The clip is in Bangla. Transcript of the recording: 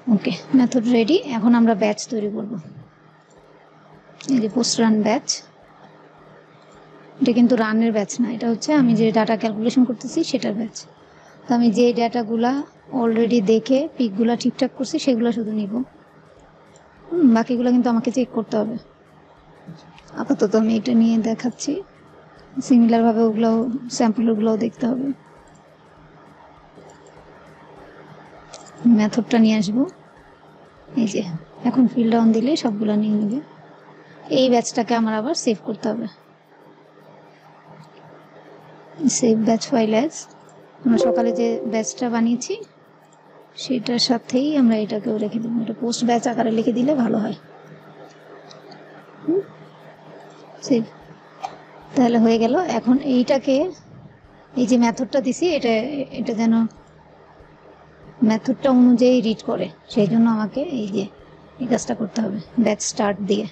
ওকে, মেথড রেডি। এখন আমরা ব্যাচ তৈরি করব। এই যে পোস্ট রান ব্যাচ, এটা কিন্তু রানের ব্যাচ না, এটা হচ্ছে আমি যে ডাটা ক্যালকুলেশন করতেছি সেটার ব্যাচ। তো আমি যে ডাটাগুলা অলরেডি দেখে পিকগুলা ঠিকঠাক করছি সেগুলো শুধু নিব, বাকিগুলো কিন্তু আমাকে চেক করতে হবে। আপাতত আমি এটা নিয়ে দেখাচ্ছি, সিমিলারভাবে ওগুলোও স্যাম্পলগুলোও দেখতে হবে। মেথডটা নিয়ে আসবো, এই যে এখন ফিল্ড অন দিলে সবগুলো নিয়ে নেবে। এই ব্যাচটাকে আমার আবার সেভ করতে হবে, সেভ ব্যাচ ফাইল অ্যাজ। আমরা সকালে যে ব্যাচটা বানিয়েছি সেটার সাথেই আমরা এটাকেও রেখে দেবো, এটা পোস্ট ব্যাচ আকারে লিখে দিলে ভালো হয়। সেভ, তাহলে হয়ে গেল। এখন এইটাকে, এই যে মেথডটা দিছি এটা যেন মেথডটা অনুযায়ী রিড করে, সেই জন্য আমাকে এই যে এই কাজটা করতে হবে ব্যাচ স্টার্ট দিয়ে।